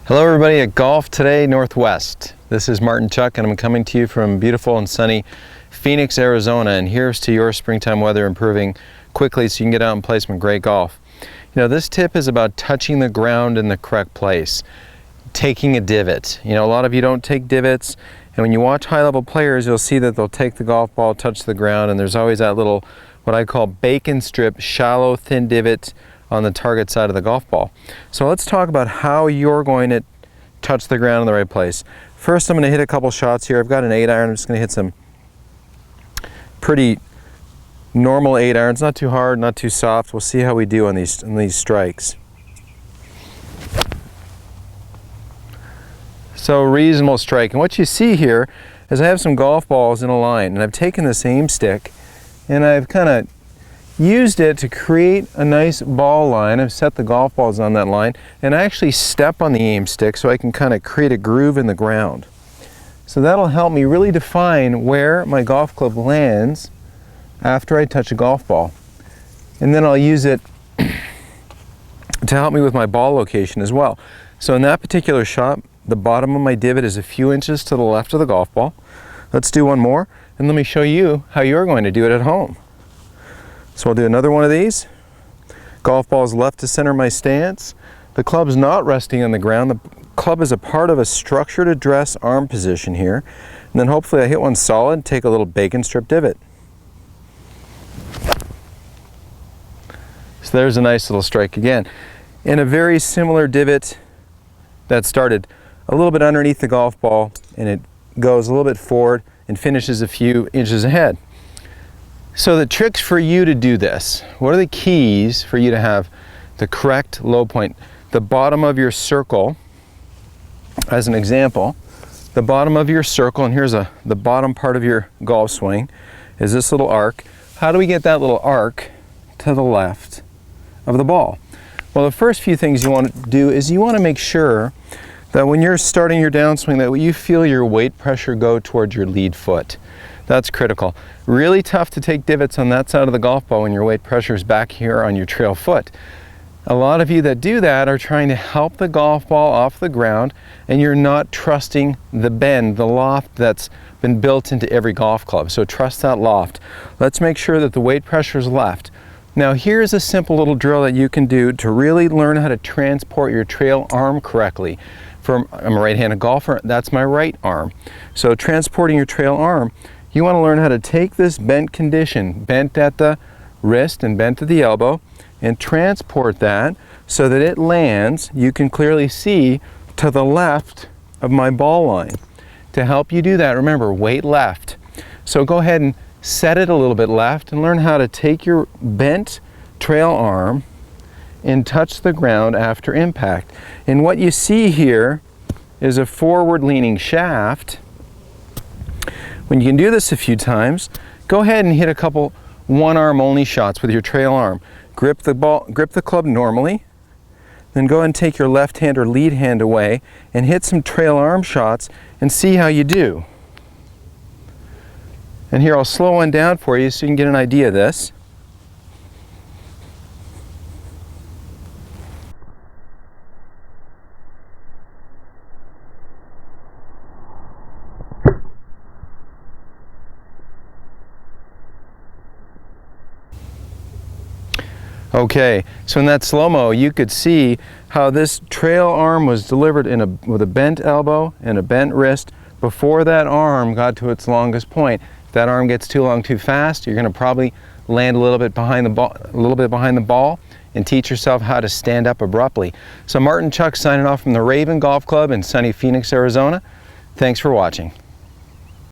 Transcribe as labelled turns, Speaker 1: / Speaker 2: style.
Speaker 1: Hello everybody at Golf Today Northwest. This is Martin Chuck and I'm coming to you from beautiful and sunny Phoenix, Arizona, and here's to your springtime weather improving quickly so you can get out and play some great golf. You know, this tip is about touching the ground in the correct place, taking a divot. You know, a lot of you don't take divots, and when you watch high-level players, you'll see that they'll take the golf ball, touch the ground, and there's always that little, what I call bacon strip, shallow, thin divot on the target side of the golf ball. So let's talk about how you're going to touch the ground in the right place. First, I'm going to hit a couple shots here. I've got an 8-iron. I'm just going to hit some pretty normal 8-irons, not too hard, not too soft. We'll see how we do on these strikes. So reasonable strike. And what you see here is I have some golf balls in a line, and I've taken the same stick and I've kind of used it to create a nice ball line. I've set the golf balls on that line, and I actually step on the aim stick so I can kind of create a groove in the ground. So that'll help me really define where my golf club lands after I touch a golf ball. And then I'll use it to help me with my ball location as well. So in that particular shot, the bottom of my divot is a few inches to the left of the golf ball. Let's do one more, and let me show you how you're going to do it at home. So I'll do another one of these. Golf ball is left to center my stance. The club's not resting on the ground. The club is a part of a structured address arm position here. And then hopefully I hit one solid, take a little bacon strip divot. So there's a nice little strike again. In a very similar divot that started a little bit underneath the golf ball, and it goes a little bit forward and finishes a few inches ahead. So the tricks for you to do this, what are the keys for you to have the correct low point? The bottom of your circle, as an example, the bottom of your circle, and here's the bottom part of your golf swing, is this little arc. How do we get that little arc to the left of the ball? Well, the first few things you want to do is you want to make sure that when you're starting your downswing that you feel your weight pressure go towards your lead foot. That's critical. Really tough to take divots on that side of the golf ball when your weight pressure is back here on your trail foot. A lot of you that do that are trying to help the golf ball off the ground, and you're not trusting the bend, the loft that's been built into every golf club. So trust that loft. Let's make sure that the weight pressure is left. Now here's a simple little drill that you can do to really learn how to transport your trail arm correctly. I'm a right-handed golfer, that's my right arm. So transporting your trail arm, you want to learn how to take this bent condition, bent at the wrist and bent at the elbow, and transport that so that it lands, you can clearly see, to the left of my ball line. To help you do that, remember, weight left. So go ahead and set it a little bit left and learn how to take your bent trail arm and touch the ground after impact. And what you see here is a forward-leaning shaft. When you can do this a few times, go ahead and hit a couple one-arm only shots with your trail arm. Grip the club normally, then go ahead and take your left hand or lead hand away and hit some trail arm shots and see how you do. And here I'll slow one down for you so you can get an idea of this. Okay, so in that slow-mo, you could see how this trail arm was delivered with a bent elbow and a bent wrist before that arm got to its longest point. If that arm gets too long too fast, you're going to probably land a little bit behind the ball and teach yourself how to stand up abruptly. So Martin Chuck signing off from the Raven Golf Club in sunny Phoenix, Arizona. Thanks for watching.